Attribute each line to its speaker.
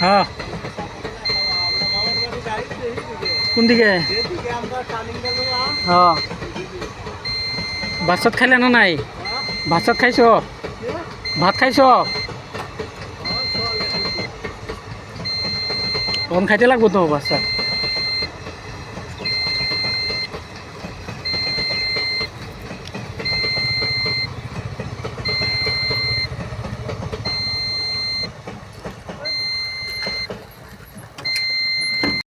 Speaker 1: হ্যাঁ কোন দিকে হ্যাঁ ভাত চাত খাইলে না নাই ভাত চাত খাইছ ভাত খাইছ তখন খাইতে লাগবো তো ভাত চাত